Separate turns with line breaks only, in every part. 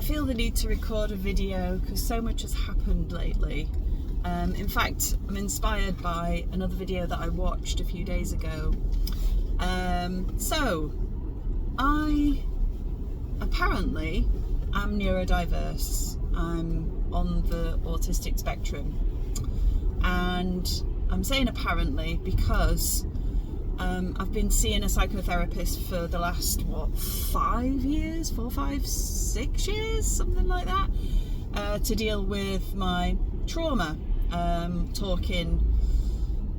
feel the need to record a video because so much has happened lately. In fact, I'm inspired by another video that I watched a few days ago. So, I apparently am neurodiverse. I'm on the autistic spectrum. And I'm saying apparently because I've been seeing a psychotherapist for the last, 4, 5, 6 years, something like that, to deal with my trauma. Talking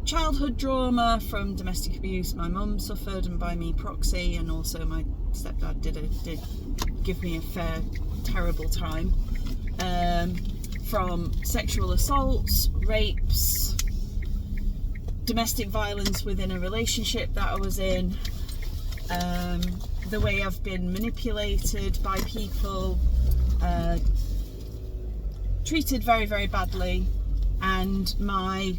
childhood trauma from domestic abuse my mum suffered, and by me proxy, and also my stepdad did give me a fair terrible time, from sexual assaults, rapes, domestic violence within a relationship that I was in, the way I've been manipulated by people, treated very, very badly, and my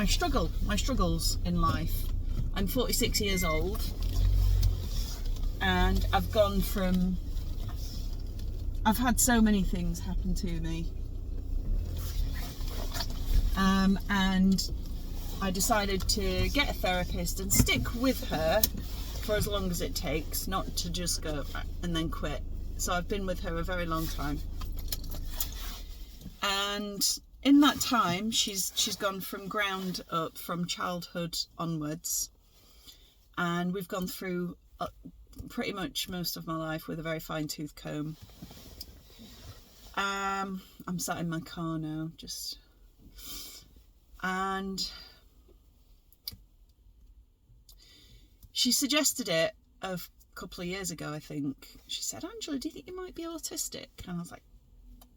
struggles in life. I'm 46 years old, and I've had so many things happen to me, and I decided to get a therapist and stick with her for as long as it takes, not to just go and then quit. So I've been with her a very long time, and in that time she's gone from ground up, from childhood onwards, and we've gone through pretty much most of my life with a very fine-tooth comb. I'm sat in my car now, and she suggested it a couple of years ago, I think. She said, "Angela, do you think you might be autistic?" And I was like,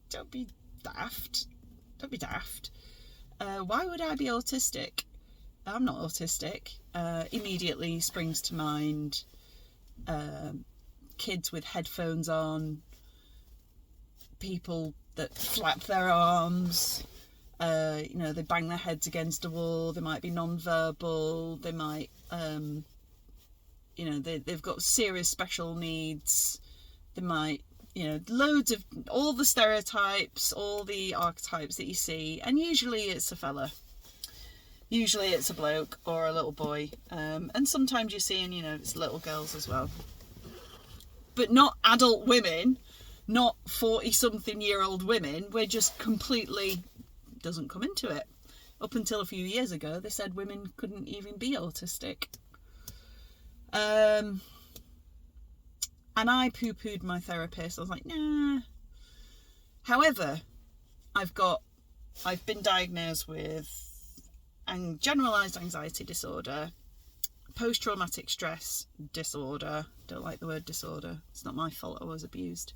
don't be daft. Why would I be autistic? I'm not autistic. Immediately springs to mind kids with headphones on, people that flap their arms, they bang their heads against a wall, they might be non-verbal, they might, they've got serious special needs, they might, loads of, all the stereotypes, all the archetypes that you see, and usually it's a fella. Usually it's a bloke or a little boy, and sometimes you're seeing, it's little girls as well. But not adult women, not 40-something-year-old women. We're just completely, doesn't come into it. Up until a few years ago, they said women couldn't even be autistic. And I poo-pooed my therapist. I was like, nah. However, I've been diagnosed with generalised anxiety disorder, post-traumatic stress disorder. Don't like the word disorder. It's not my fault I was abused.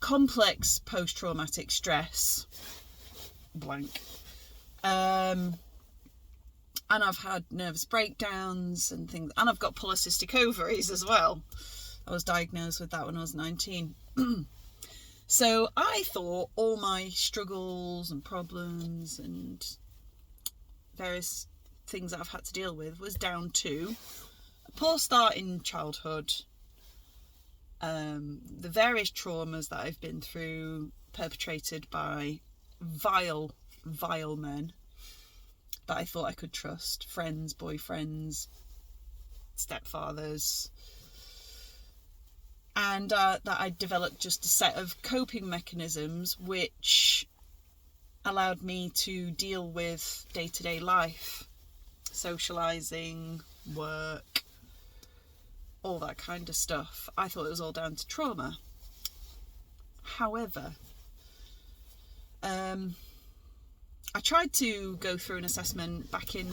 Complex post-traumatic stress, blank. And I've had nervous breakdowns and things, and I've got polycystic ovaries as well. I was diagnosed with that when I was 19. So I thought all my struggles and problems and various things that I've had to deal with was down to a poor start in childhood, the various traumas that I've been through, perpetrated by vile men that I thought I could trust, friends, boyfriends, stepfathers, and that I developed just a set of coping mechanisms which allowed me to deal with day-to-day life, socializing, work, all that kind of stuff. I thought it was all down to trauma. However, I tried to go through an assessment back in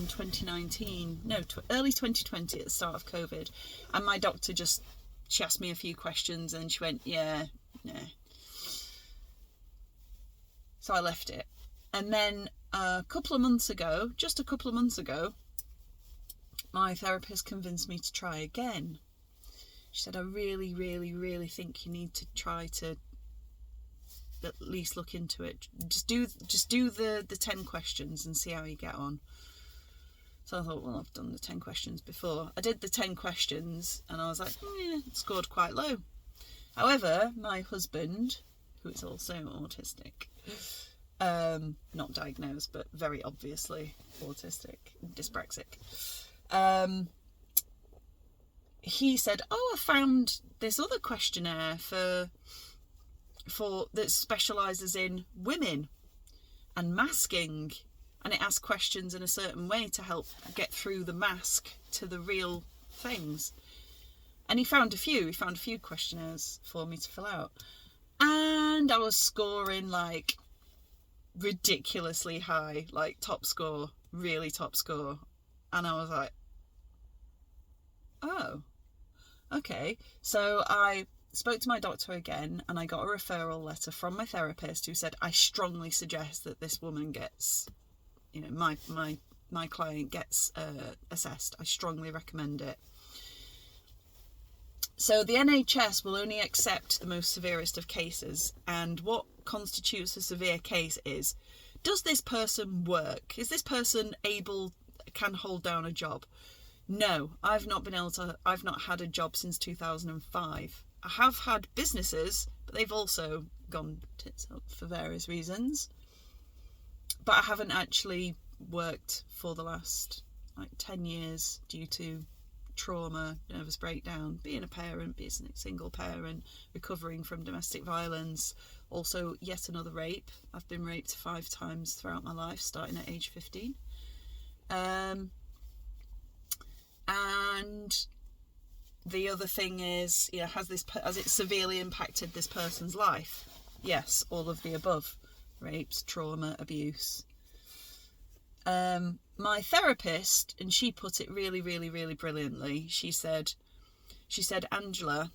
early 2020 at the start of COVID, and my doctor she asked me a few questions and she went, yeah, nah. So I left it. And then a couple of months ago, my therapist convinced me to try again. She said, I really, really, really think you need to try to at least look into it. Just do the 10 questions and see how you get on. So I thought, well, I've done the 10 questions before. I did the 10 questions and I was like, it scored quite low. However, my husband, who is also autistic, not diagnosed, but very obviously autistic, dyspraxic, he said, I found this other questionnaire for that specialises in women and masking, and it asks questions in a certain way to help get through the mask to the real things. And he found a few questionnaires for me to fill out, and I was scoring like ridiculously high, like top score, really top score. And I was like, oh, okay. So I spoke to my doctor again, and I got a referral letter from my therapist who said, I strongly suggest that this woman gets, my client gets assessed. I strongly recommend it. So the NHS will only accept the most severest of cases, and what constitutes a severe case is, does this person work? Is this person can hold down a job? No, I've not had a job since 2005. I have had businesses, but they've also gone tits up for various reasons. But I haven't actually worked for the last 10 years due to trauma, nervous breakdown, being a parent, being a single parent, recovering from domestic violence, also yet another rape. I've been raped 5 times throughout my life, starting at age 15. And the other thing is, has it severely impacted this person's life? Yes, all of the above. Rapes, trauma, abuse. My therapist, and she put it really, really, really brilliantly. She said, Angela,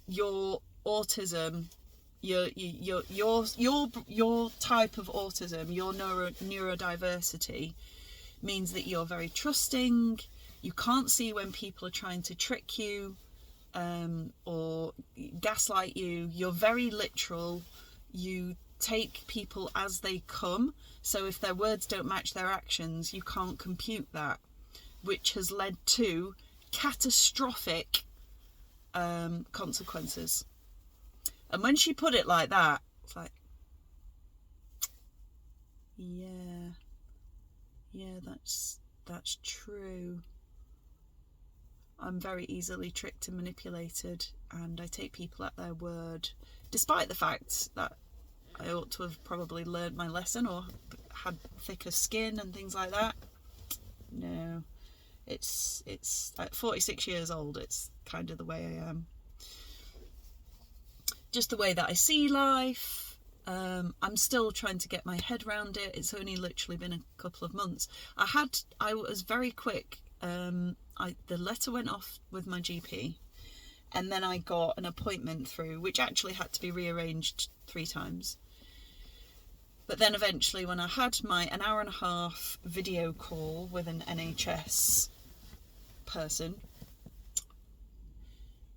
your autism, your type of autism, your neurodiversity means that you're very trusting. You can't see when people are trying to trick you or gaslight you. You're very literal. You take people as they come. So if their words don't match their actions, you can't compute that, which has led to catastrophic consequences. And when she put it like that, it's like, yeah, that's true. I'm very easily tricked and manipulated, and I take people at their word, despite the fact that I ought to have probably learned my lesson or had thicker skin and things like that. No, it's at 46 years old, it's kind of the way I am. Just the way that I see life. I'm still trying to get my head around it. It's only literally been a couple of months. I was very quick. The letter went off with my GP, and then I got an appointment through, which actually had to be rearranged 3 times. But then eventually, when I had an hour and a half video call with an NHS person,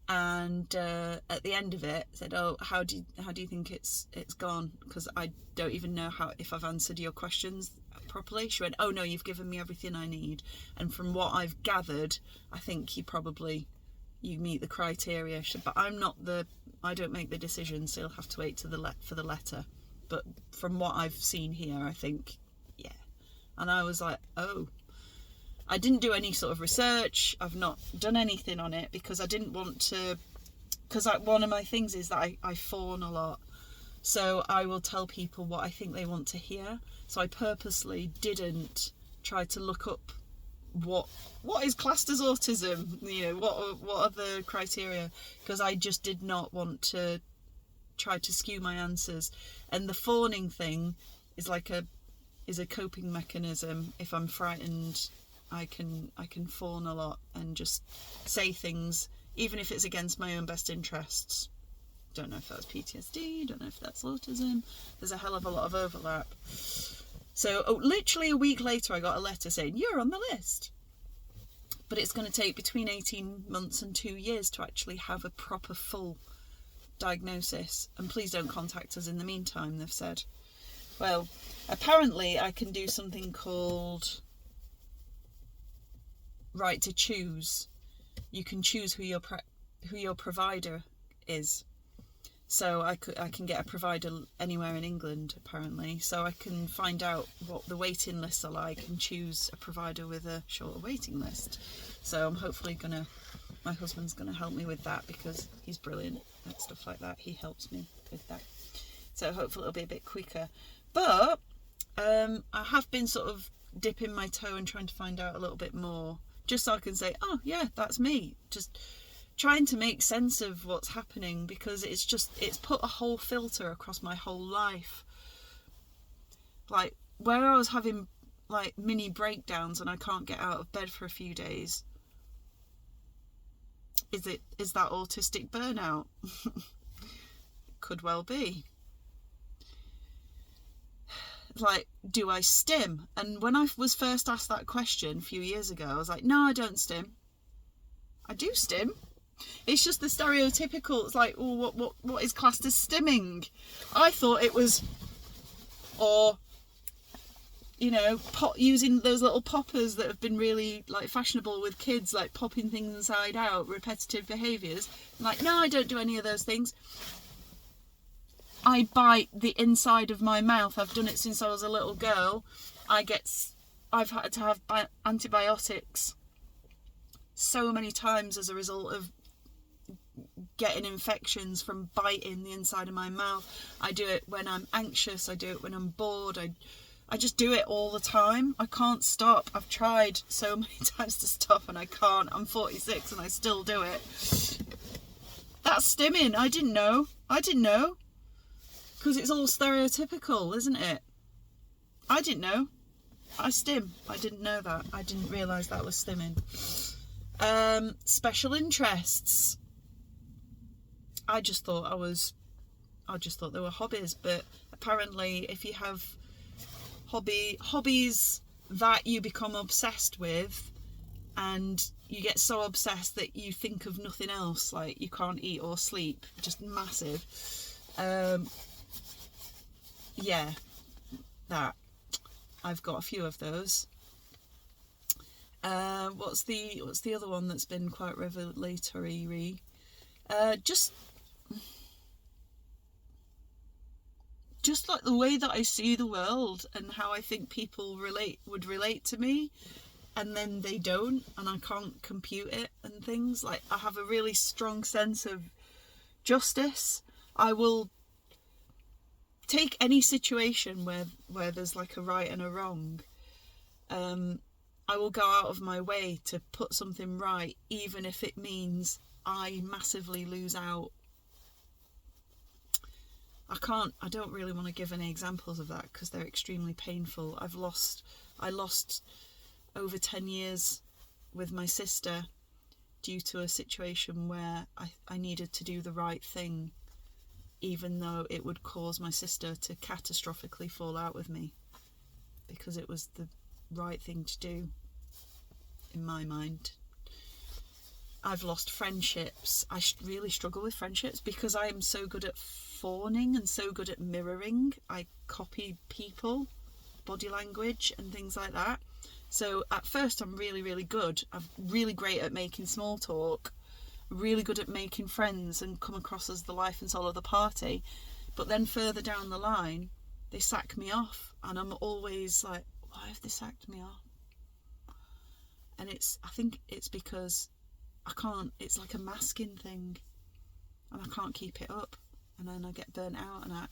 and at the end of it said, oh, how do you think it's gone, because I don't even know if I've answered your questions properly. She went, oh no, you've given me everything I need, and from what I've gathered, I think you meet the criteria. But I don't make the decision, so you'll have to wait for the letter. But from what I've seen here, I think, yeah. And I was like, oh. I didn't do any sort of research. I've not done anything on it because I didn't want to, because one of my things is that I fawn a lot. So I will tell people what I think they want to hear. So I purposely didn't try to look up what is classed as autism, what are the criteria, because I just did not want to try to skew my answers. And the fawning thing is a coping mechanism. If I'm frightened, I can fawn a lot and just say things, even if it's against my own best interests. Don't know if that's PTSD, don't know if that's autism. There's a hell of a lot of overlap. So literally a week later, I got a letter saying, you're on the list. But it's going to take between 18 months and 2 years to actually have a proper full diagnosis. And please don't contact us in the meantime, they've said. Well, apparently I can do something called right to choose. You can choose who your who your provider is. So I can get a provider anywhere in England, apparently. So I can find out what the waiting lists are like and choose a provider with a shorter waiting list. So I'm hopefully my husband's gonna help me with that, because he's brilliant at stuff like that. He helps me with that. So hopefully it'll be a bit quicker. But I have been sort of dipping my toe and trying to find out a little bit more, just so I can say, oh yeah, that's me. Just trying to make sense of what's happening, because it's put a whole filter across my whole life. Like, where I was having like mini breakdowns and I can't get out of bed for a few days, is that autistic burnout? Could well be. Like, do I stim? And when I was first asked that question a few years ago, I was like, no, I don't stim. I do stim. It's just the stereotypical. It's like, oh, what is classed as stimming? I thought it was, or, you know, using those little poppers that have been really like fashionable with kids, like popping things inside out, repetitive behaviours. I'm like, no, I don't do any of those things. I bite the inside of my mouth. I've done it since I was a little girl. I've had to have antibiotics so many times as a result of getting infections from biting the inside of my mouth. I do it when I'm anxious. I do it when I'm bored. I just do it all the time. I can't stop. I've tried so many times to stop and I can't. I'm 46 and I still do it. That's stimming. I didn't know. Because it's all stereotypical, isn't it? I didn't know. I stim. I didn't know that. I didn't realise that was stimming. Special interests. I just thought they were hobbies, but apparently if you have hobbies that you become obsessed with, and you get so obsessed that you think of nothing else, like you can't eat or sleep, just massive. Yeah, that. I've got a few of those. What's the other one that's been quite revelatory? Just like the way that I see the world and how I think people would relate to me, and then they don't, and I can't compute it and things. Like, I have a really strong sense of justice. I will take any situation where there's like a right and a wrong. I will go out of my way to put something right, even if it means I massively lose out. I don't really want to give any examples of that because they're extremely painful. I lost over 10 years with my sister due to a situation where I needed to do the right thing, even though it would cause my sister to catastrophically fall out with me, because it was the right thing to do in my mind. I've lost friendships. I really struggle with friendships because I am so good at fawning and so good at mirroring. I copy people, body language and things like that. So at first I'm really, really good. I'm really great at making small talk, really good at making friends and come across as the life and soul of the party. But then further down the line, they sack me off and I'm always like, why have they sacked me off? And I think it's because it's like a masking thing and I can't keep it up, and then I get burnt out and I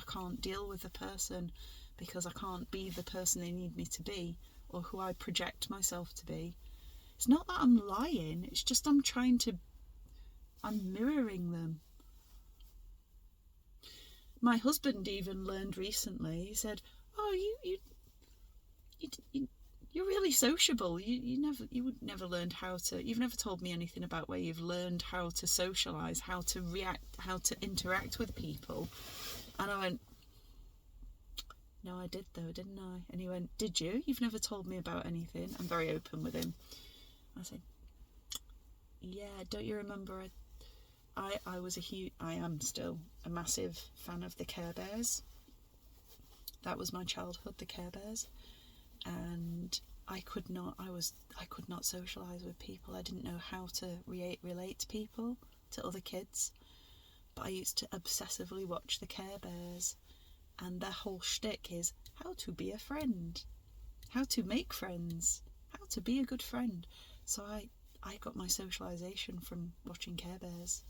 can't deal with the person because I can't be the person they need me to be or who I project myself to be. It's not that I'm lying, it's just I'm mirroring them. My husband even learned recently, he said, oh, you're really sociable. You've never told me anything about where you've learned how to socialise, how to react, how to interact with people. And I went, no, I did though, didn't I? And he went, did you? You've never told me about anything. I'm very open with him. I said, yeah, don't you remember? I am still a massive fan of the Care Bears. That was my childhood, the Care Bears. And I could not socialise with people. I didn't know how to relate to people, to other kids. But I used to obsessively watch the Care Bears, and their whole shtick is how to be a friend, how to make friends, how to be a good friend. So I got my socialisation from watching Care Bears.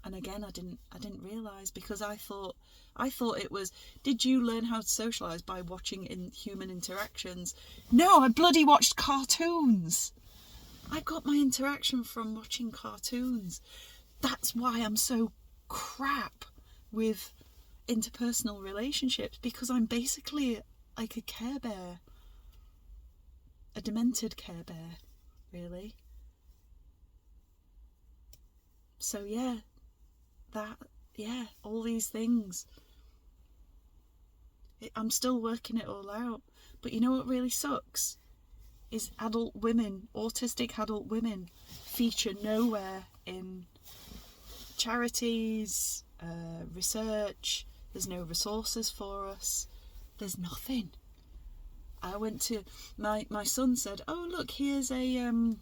And again, I didn't realise, because I thought it was, did you learn how to socialise by watching human interactions? No, I bloody watched cartoons. I got my interaction from watching cartoons. That's why I'm so crap with interpersonal relationships, because I'm basically like a Care Bear. A demented Care Bear, really. So all these things. I'm still working it all out. But you know what really sucks? Is adult women, autistic adult women, feature nowhere in charities, research. There's no resources for us. There's nothing. I went to my son said, "Oh look, here's an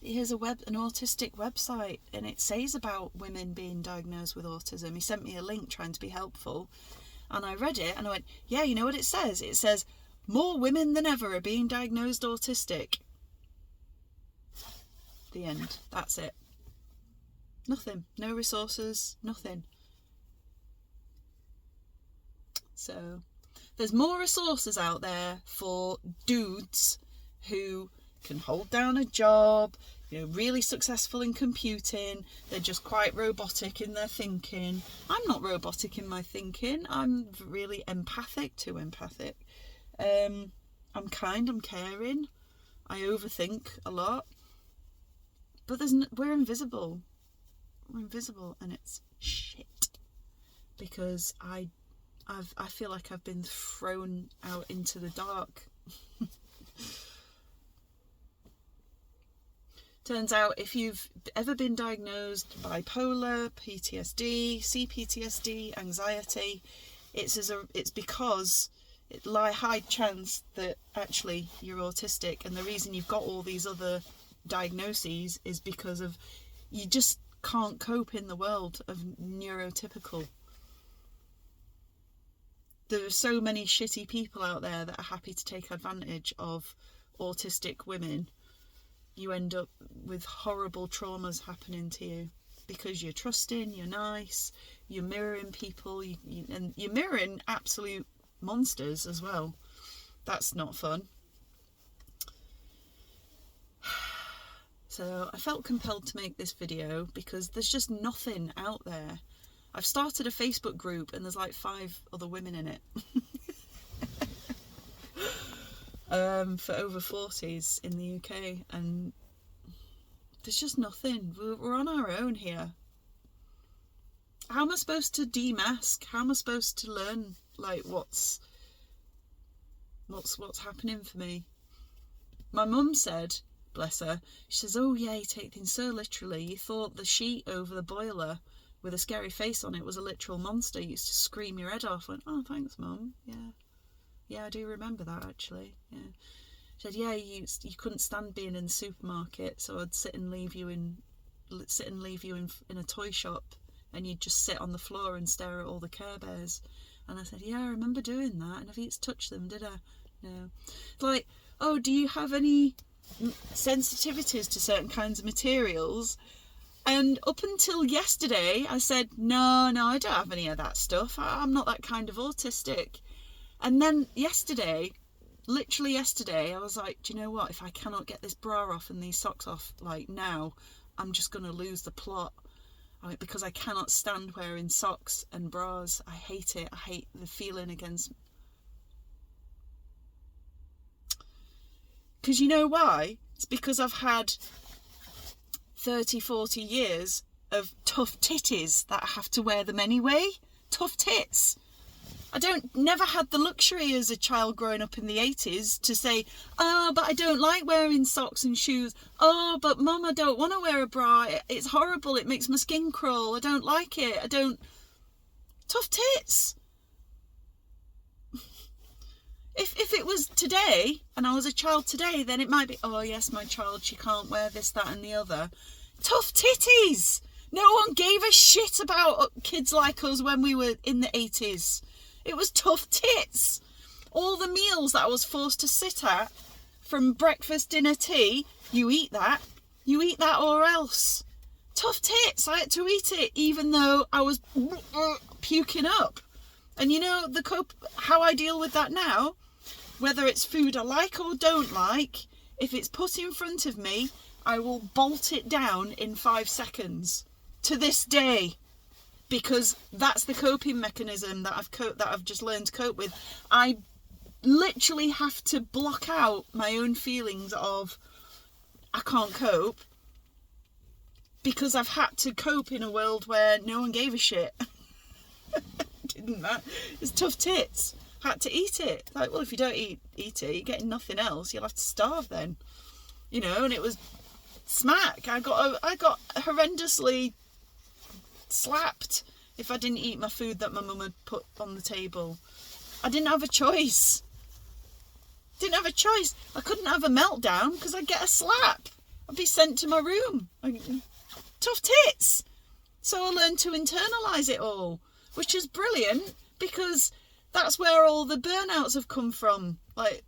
autistic website, and it says about women being diagnosed with autism." He sent me a link trying to be helpful, and I read it and I went, "Yeah, you know what it says? It says more women than ever are being diagnosed autistic." The end. That's it. Nothing. No resources. Nothing. So there's more resources out there for dudes who can hold down a job, really successful in computing. They're just quite robotic in their thinking. I'm not robotic in my thinking. I'm really too empathic. I'm kind, I'm caring. I overthink a lot. But we're invisible. We're invisible, and it's shit. Because I feel like I've been thrown out into the dark. Turns out, if you've ever been diagnosed bipolar, PTSD, CPTSD, anxiety, it's because it's high chance that actually you're autistic, and the reason you've got all these other diagnoses is because of you just can't cope in the world of neurotypical. There are so many shitty people out there that are happy to take advantage of autistic women. You end up with horrible traumas happening to you because you're trusting, you're nice, you're mirroring people, and you're mirroring absolute monsters as well. That's not fun. So I felt compelled to make this video because there's just nothing out there. I've started a Facebook group and there's like 5 other women in it. For over 40s in the UK, and there's just nothing. We're on our own here. How am I supposed to demask? How am I supposed to learn like what's happening for me? My mum said, bless her, she says, "Oh yeah, you take things so literally. You thought the sheet over the boiler with a scary face on it was a literal monster. You used to scream your head off." I went, "Oh, thanks, Mum. Yeah, I do remember that actually. Yeah." She said, "Yeah, you couldn't stand being in the supermarket, so I'd sit and leave you in a toy shop, and you'd just sit on the floor and stare at all the Care Bears." And I said, "Yeah, I remember doing that. I never used to touch them, did I?" No. It's like, "Oh, do you have any sensitivities to certain kinds of materials?" And up until yesterday, I said, no, I don't have any of that stuff. I'm not that kind of autistic. And then literally yesterday, I was like, do you know what? If I cannot get this bra off and these socks off, like now, I'm just going to lose the plot. Because I cannot stand wearing socks and bras. I hate it. I hate the feeling against... Because you know why? It's because I've had 30, 40 years of tough titties that I have to wear them anyway. Tough tits. Never had the luxury as a child growing up in the 80s to say, "Oh, but I don't like wearing socks and shoes. Oh, but Mum, I don't want to wear a bra. It's horrible. It makes my skin crawl. I don't like it. Tough tits. If it was today and I was a child today, then it might be, oh yes, my child, she can't wear this, that and the other. Tough titties. No one gave a shit about kids like us when we were in the 80s. It was tough tits. All the meals that I was forced to sit at, from breakfast, dinner, tea, you eat that or else. Tough tits. I had to eat it even though I was puking up. And you know how I deal with that now? Whether it's food I like or don't like, if it's put in front of me, I will bolt it down in 5 seconds. To this day. Because that's the coping mechanism that I've just learned to cope with. I literally have to block out my own feelings of I can't cope, because I've had to cope in a world where no one gave a shit. Didn't that? It's tough tits. Had to eat it. Like, well, if you don't eat it, you're getting nothing else. You'll have to starve then. You know, and it was smack. I got horrendously slapped if I didn't eat my food that my mum had put on the table. I didn't have a choice. I couldn't have a meltdown because I'd get a slap. I'd be sent to my room. Tough tits. So I learned to internalise it all, which is brilliant, because that's where all the burnouts have come from. Like,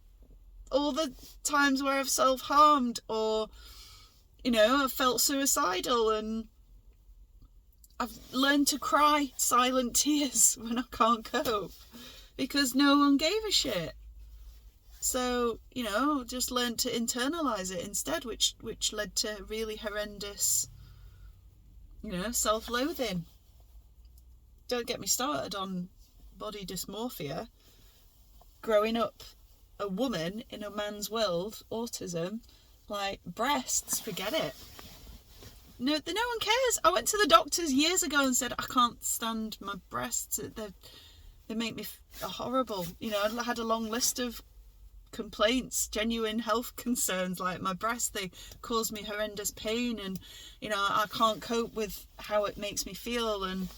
all the times where I've self-harmed, or, you know, I've felt suicidal, and I've learned to cry silent tears when I can't cope, because no one gave a shit. So, you know, just learned to internalise it instead, which led to really horrendous, you know, self-loathing. Don't get me started on body dysmorphia. Growing up a woman in a man's world, autism, like, breasts, forget it. No one cares. I went to the doctors years ago and said, I can't stand my breasts. They make me horrible. You know, I had a long list of complaints, genuine health concerns, like my breasts, they cause me horrendous pain, and, you know, I can't cope with how it makes me feel, and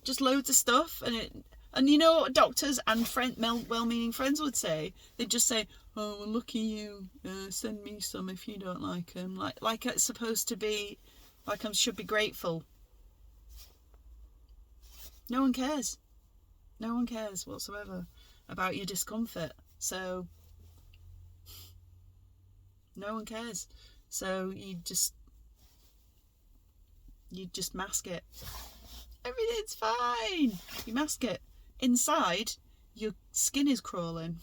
just loads of stuff. And you know what doctors and well-meaning friends would say? They'd just say, oh, well, lucky you, send me some if you don't like them. Like it's supposed to be, like I should be grateful. No one cares. No one cares whatsoever about your discomfort. So, no one cares. So you just mask it. Everything's fine. You mask it. Inside, your skin is crawling.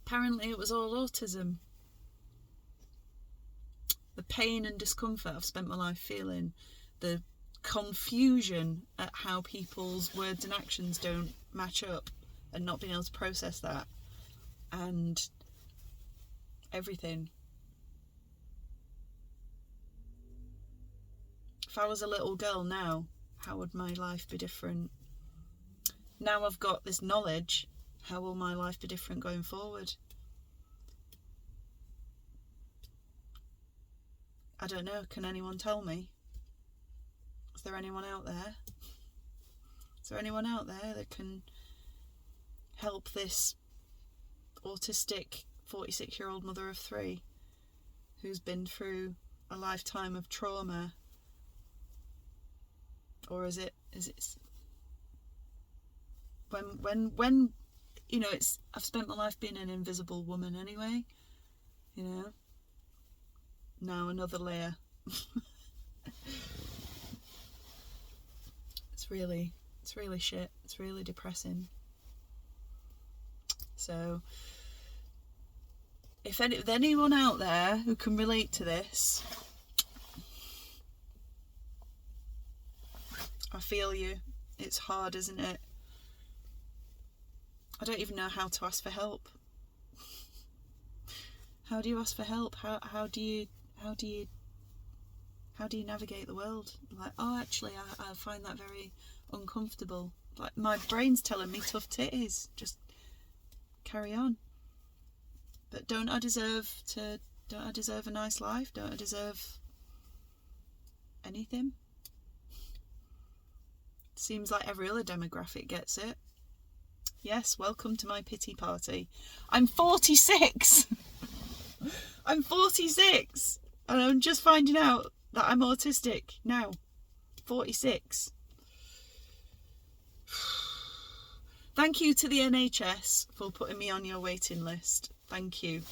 Apparently it was all autism. The pain and discomfort I've spent my life feeling, the confusion at how people's words and actions don't match up, and not being able to process that, and everything. If I was a little girl now, how would my life be different? Now I've got this knowledge, how will my life be different going forward? I don't know. Can anyone tell me? Is there anyone out there? Is there anyone out there that can help this autistic 46-year-old mother of 3 who's been through a lifetime of trauma? Or is it when you know, I've spent my life being an invisible woman anyway, you know. Now another layer. It's really shit. It's really depressing. So if anyone out there who can relate to this, I feel you. It's hard, isn't it? I don't even know how to ask for help. How do you ask for help? How do you navigate the world? Like, oh, actually, I find that very uncomfortable. Like, my brain's telling me tough titties. Just carry on. But don't I deserve a nice life? Don't I deserve anything? Seems like every other demographic gets it. Yes, welcome to my pity party. I'm 46. I'm 46 and I'm just finding out that I'm autistic now. 46. Thank you to the NHS for putting me on your waiting list. Thank you,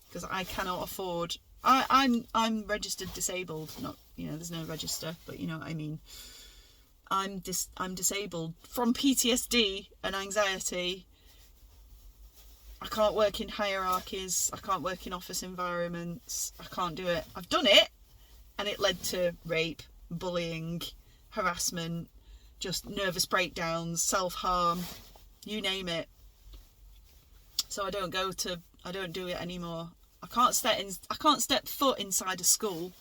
because I cannot afford. I'm registered disabled. Not, you know, there's no register, but you know what I mean. I'm disabled from PTSD and anxiety. I can't work in hierarchies. I can't work in office environments. I can't do it. I've done it, and it led to rape, bullying, harassment, just nervous breakdowns, self-harm, you name it. So I don't do it anymore. I can't step foot inside a school,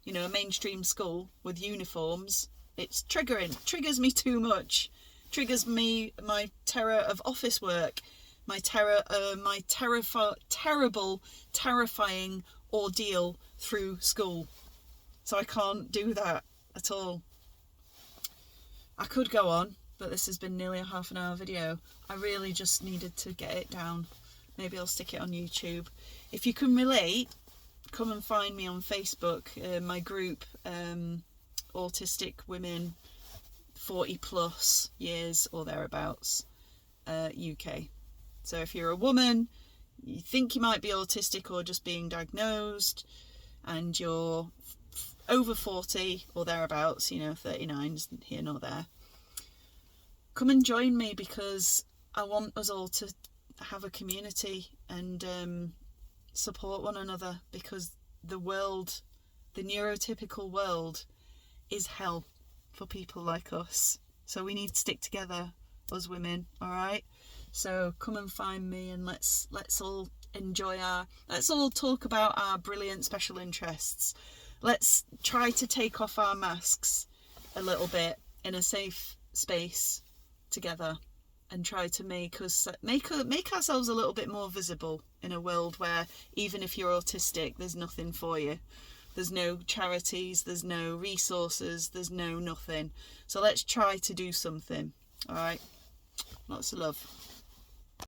you know, a mainstream school with uniforms. It's triggers me too much. Triggers me, my terror of office work, my terrifying ordeal through school. So I can't do that at all. I could go on, but this has been nearly a half an hour video. I really just needed to get it down. Maybe I'll stick it on YouTube. If you can relate, come and find me on Facebook, my group, Autistic Women 40 plus years or thereabouts, UK. So if you're a woman, you think you might be autistic or just being diagnosed, and you're over 40 or thereabouts, you know, 39 isn't here nor there, come and join me, because I want us all to have a community and support one another, because the neurotypical world is hell for people like us. So we need to stick together, us women, all right? So come and find me, and let's all let's all talk about our brilliant special interests. Let's try to take off our masks a little bit in a safe space together, and try to make ourselves a little bit more visible in a world where even if you're autistic, there's nothing for you. There's no charities, there's no resources, there's no nothing. So let's try to do something. All right. Lots of love.